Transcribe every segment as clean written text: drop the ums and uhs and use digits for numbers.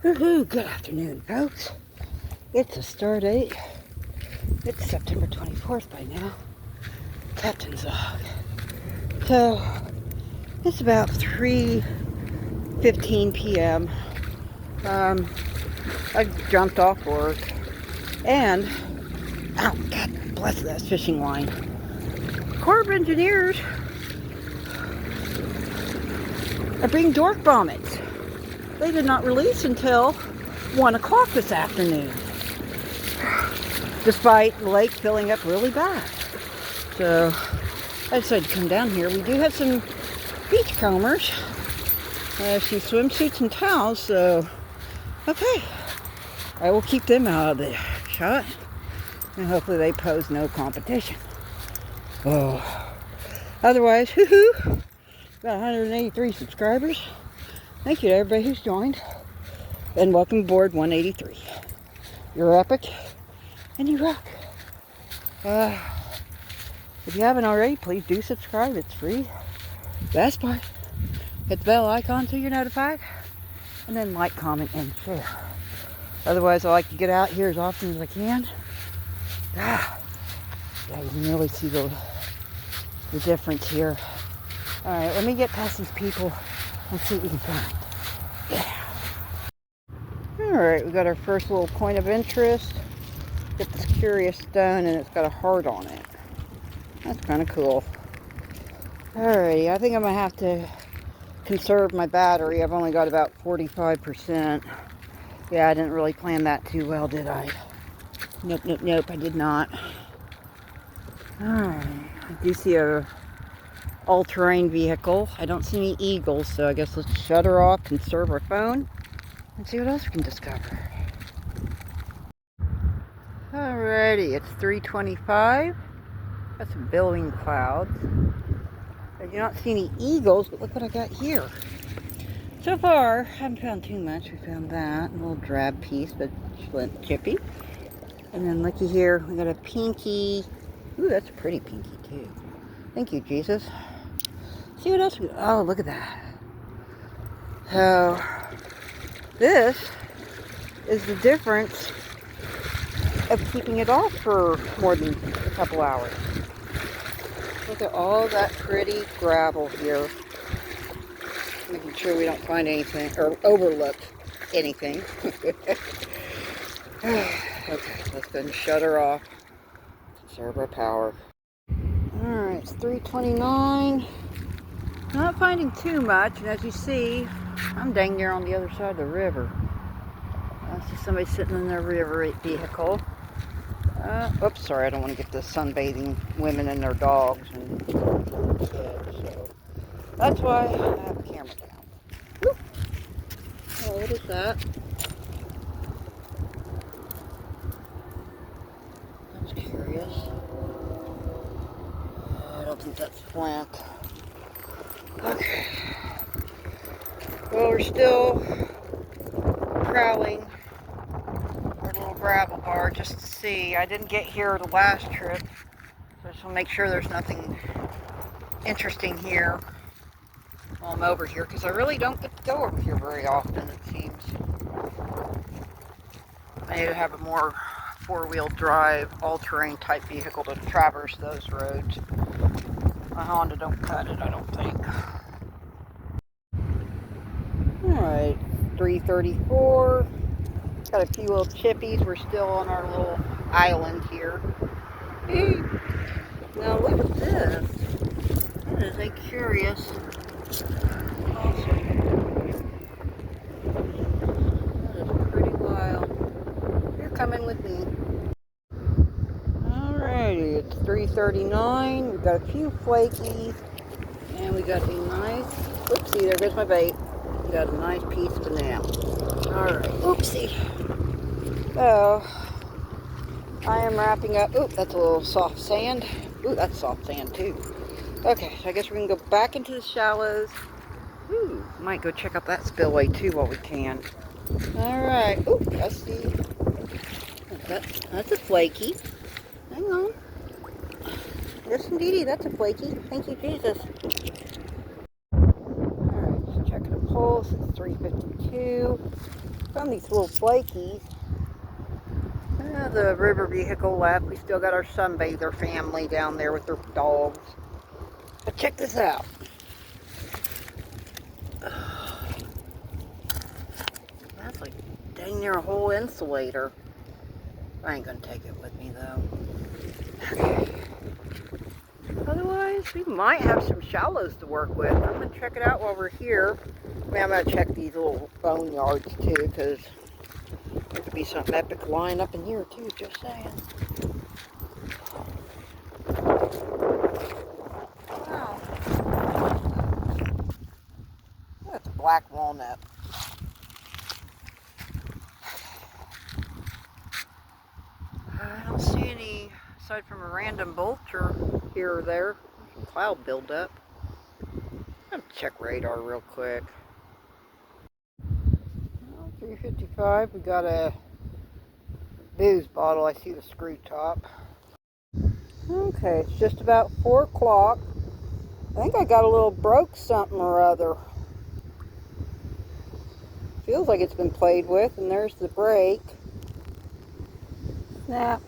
Woohoo! Good afternoon, folks. It's a Stardate. It's September 24th by now. Captain's log. So, it's about 3:15 p.m. I jumped off work and, oh, God bless that fishing line. Corps of Engineers are being dork vomits. They did not release until 1 o'clock this afternoon, despite the lake filling up really bad. So I decided to come down here. We do have some beachcombers, some swimsuits and towels, so okay, I will keep them out of the shot, and hopefully they pose no competition. Oh, otherwise, hoo-hoo, got 183 subscribers. Thank you to everybody who's joined, and welcome aboard 183. You're epic, and you rock. If you haven't already, please do subscribe. It's free. Best part, hit the bell icon so you're notified, and then like, comment, and share. Otherwise, I like to get out here as often as I can. Yeah, you can really see the difference here. All right, let me get past these people and see what we can find. Yeah. All right, we got our first little point of interest. Get this curious stone, and it's got a heart on it. That's kind of cool. Alrighty, I think I'm gonna have to conserve my battery. I've only got about 45%. Yeah, I didn't really plan that too well, did I? Nope, I did not. Alright, I do see a all-terrain vehicle. I don't see any eagles, so I guess let's shut her off, conserve our phone, and see what else we can discover. Alrighty, it's 3:25. Got some billowing clouds. I do not see any eagles, but look what I got here. So far, I haven't found too much. We found that, a little drab piece, but chippy. And then looky here, we got a pinky. Ooh, that's a pretty pinky too. Thank you, Jesus. See what else we got. Oh, look at that. So, this is the difference of keeping it off for more than a couple hours. Look at all that pretty gravel here. Making sure we don't find anything or overlook anything. Okay, let's go and shut her off. Conserve our power. Alright, it's 3:29. Not finding too much, and as you see, I'm dang near on the other side of the river. I see somebody sitting in their river vehicle. Oops, sorry, I don't want to get the sunbathing women and their dogs and kids, so that's why I have the camera down. Woo. Oh, what is that? That's curious. I don't think that's flint. Okay. Well, we're still prowling our little gravel bar just to see. I didn't get here the last trip, so I just want to make sure there's nothing interesting here while I'm over here, because I really don't get to go over here very often, it seems. I need to have a more four-wheel drive, all-terrain type vehicle to traverse those roads. My Honda don't cut it, I don't think. Alright, 3:34. Got a few little chippies. We're still on our little island here. Hey. Now look at this. That is a curious. Awesome. That is pretty wild. You're coming with me. Alrighty, it's 3:39. We've got a few flakies. And we got a nice, oopsie, there goes my bait. We got a nice piece of enamel. Alright, oopsie. So, I am wrapping up. Oop, that's a little soft sand. Ooh, that's soft sand too. Okay, so I guess we're going to go back into the shallows. Ooh, might go check out that spillway too while we can. Alright, ooh, I see. That's a flaky. Hang on. Yes, indeedy, that's a flaky. Thank you, Jesus. Alright, just checking the pulse. It's 3:52. Found these little flakies. The river vehicle left. We still got our sunbather family down there with their dogs. But check this out. That's like dang near a whole insulator. I ain't gonna take it with me though. Okay. Otherwise, we might have some shallows to work with. I'm gonna check it out while we're here. I mean, I'm gonna check these little boneyards too, because there could be something epic lying up in here too, just saying. Wow. That's black walnut. I don't see any, aside from a random vulture here or there. Some cloud buildup. I'm gonna check radar real quick. Well, 355, we got a booze bottle. I see the screw top. Okay, it's just about 4 o'clock. I think I got a little broke something or other. Feels like it's been played with, and there's the brake. Snap.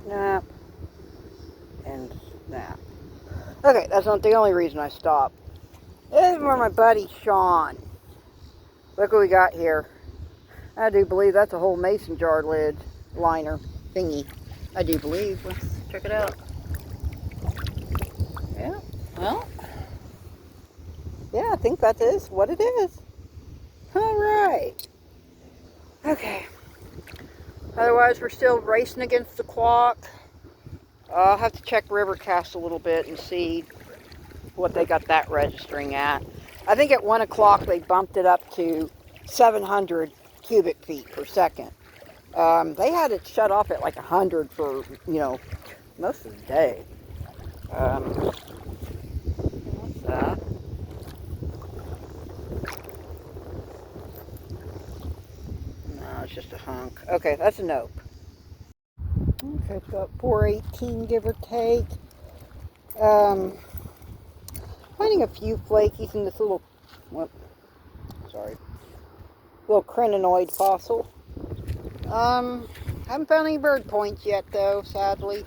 Snap. And snap. Okay, that's not the only reason I stopped. This is where my buddy Sean. Look what we got here. I do believe that's a whole mason jar lid liner thingy. I do believe. Let's check it out. Yeah, well, yeah, I think that is what it is. All right. Okay. Otherwise, we're still racing against the clock. I'll have to check Rivercast a little bit and see what they got that registering at. I think at 1 o'clock they bumped it up to 700 cubic feet per second. They had it shut off at like 100 for, you know, most of the day. What's that? No, it's just a hunk. Okay, that's a nope. Okay, it's about 418, give or take. Finding a few flakies in this little, little crinoid fossil. Haven't found any bird points yet, though, sadly.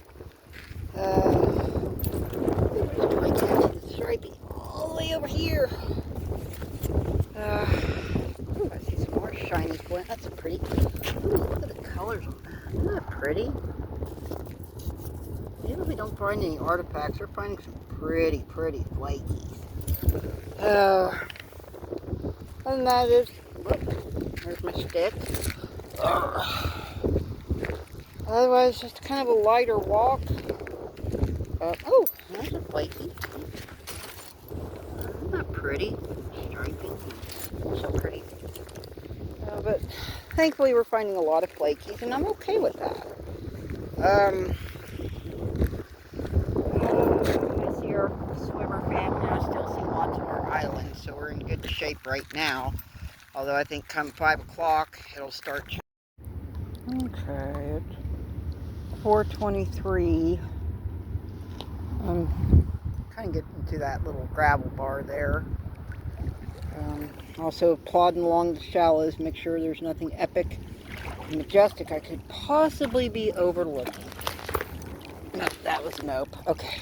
Stripey all the way over here. Ooh, I see some more shiny flint. That's a pretty. Ooh, look at the colors on that. Isn't that pretty? Usually we don't find any artifacts. We're finding some pretty flakies. Other than that is, look, there's my stick. Otherwise, just kind of a lighter walk. Oh, there's a flaky. Isn't that pretty? Striping. So pretty. But thankfully we're finding a lot of flakies, and I'm okay with that. I see our swimmer family. I still see lots of our islands, so we're in good shape right now. Although I think come 5 o'clock, it'll start. Okay, it's 4:23. I'm kind of getting to that little gravel bar there. Also plodding along the shallows, make sure there's nothing epic and majestic I could possibly be overlooking. Nope, that was a nope. Okay.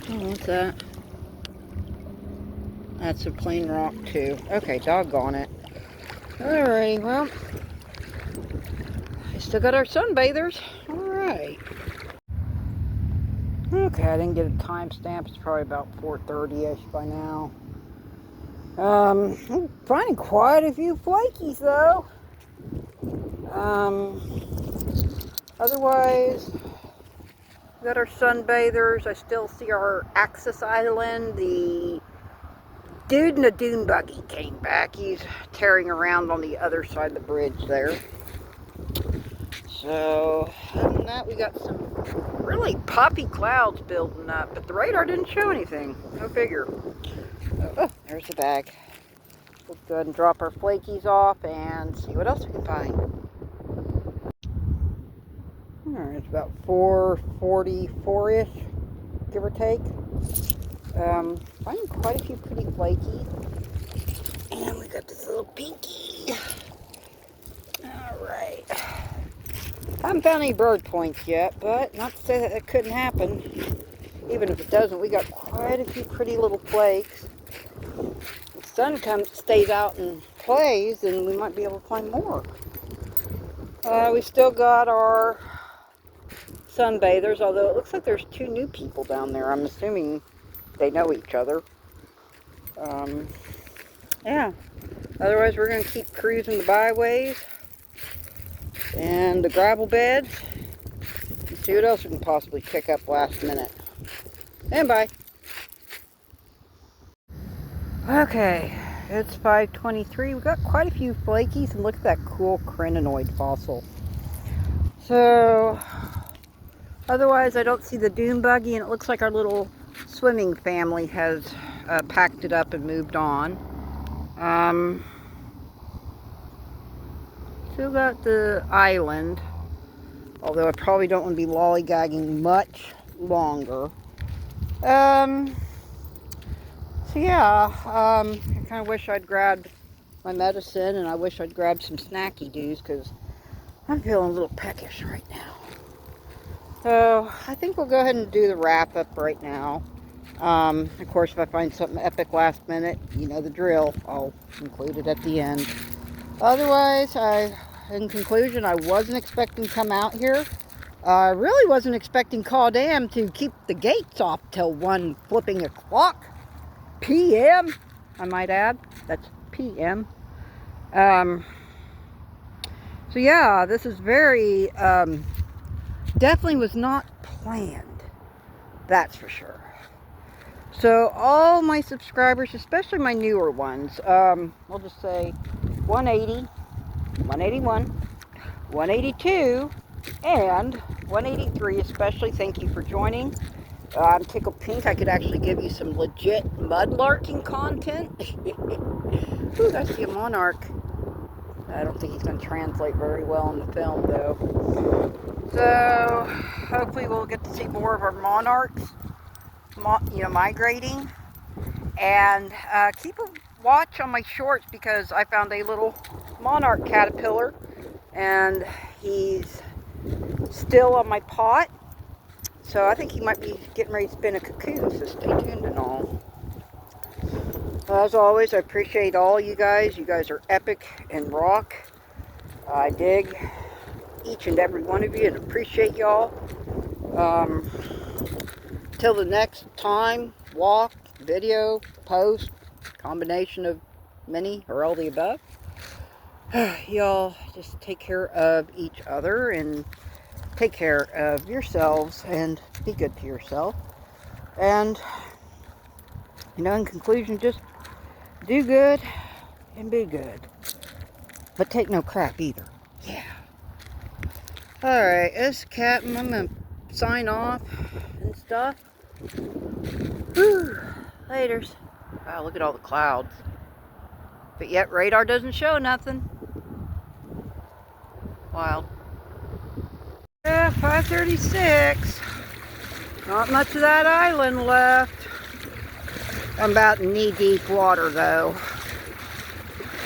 Oh, what's that? That's a plain rock too. Okay, doggone it. Alrighty, well, I still got our sunbathers. Alright. Okay, I didn't get a timestamp. It's probably about 4:30-ish by now. I'm finding quite a few flakies though. Otherwise, we got our sunbathers. I still see our Axis Island. The dude in the dune buggy came back. He's tearing around on the other side of the bridge there. So, other than that, we got some really poppy clouds building up, but the radar didn't show anything. Go figure. Oh, there's the bag. Let's go ahead and drop our flakies off and see what else we can find. Alright, it's about 4:44-ish, give or take. Finding quite a few pretty flakies. And we got this Pinky. Alright. I haven't found any bird points yet, but not to say that it couldn't happen. Even if it doesn't, we got quite a few pretty little flakes. If the sun stays out and plays, then we might be able to find more. We still got our sunbathers, although it looks like there's 2 new people down there. I'm assuming they know each other. Yeah. Otherwise, we're going to keep cruising the byways and the gravel beds and see what else we can possibly pick up last minute. And bye. Okay, it's 5:23. We got quite a few flakies, and look at that cool crinoid fossil. So, otherwise, I don't see the dune buggy, and it looks like our little swimming family has packed it up and moved on. Still got the island, although I probably don't want to be lollygagging much longer. So yeah, I kind of wish I'd grabbed my medicine, and I wish I'd grabbed some snacky doos, because I'm feeling a little peckish right now. So I think we'll go ahead and do the wrap up right now. Of course, if I find something epic last minute, you know the drill, I'll include it at the end. Otherwise, in conclusion, I wasn't expecting to come out here. I really wasn't expecting Caw Dam to keep the gates off till 1 flipping o'clock p.m. I might add. That's p.m. So yeah, this is very, definitely was not planned. That's for sure. So all my subscribers, especially my newer ones, we'll just say 180, 181, 182, and 183 especially, thank you for joining. I'm tickled pink. I could actually give you some legit mudlarking content. Ooh, I see a monarch. I don't think he's going to translate very well in the film, though. So, hopefully we'll get to see more of our monarchs, migrating. And keep a watch on my shorts, because I found a little monarch caterpillar, and he's still on my pot. So I think he might be getting ready to spin a cocoon, so stay tuned and all. As always, I appreciate all you guys. You guys are epic and rock. I dig each and every one of you and appreciate y'all. Till the next time, walk, video, post, combination of many or all the above. Y'all just take care of each other and take care of yourselves and be good to yourself. And, in conclusion, just do good and be good. But take no crap either. Yeah. Alright, this Captain, I'm going to sign off and stuff. Whew. Laters. Wow, look at all the clouds. But yet, radar doesn't show nothing. Wild. Yeah, 5:36. Not much of that island left. I'm about knee-deep water, though.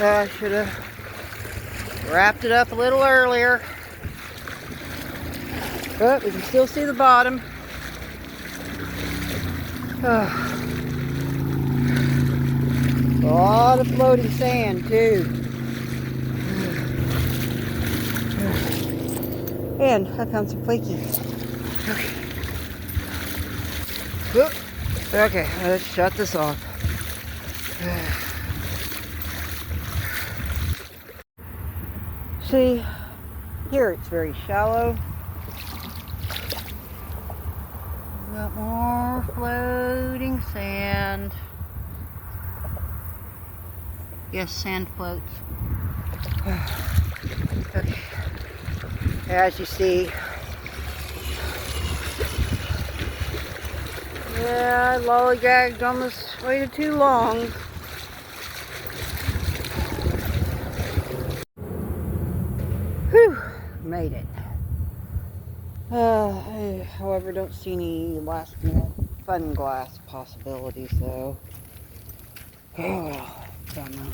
I should have wrapped it up a little earlier. But we can still see the bottom. A lot of floating sand, too. And I found some flakies. Okay, let's shut this off. See, here it's very shallow. We got more floating sand. Yes, sand floats. Okay. As you see, yeah, I lollygagged almost waited too long. Whew, made it. However, don't see any last minute funglass possibilities though. Oh well, don't know.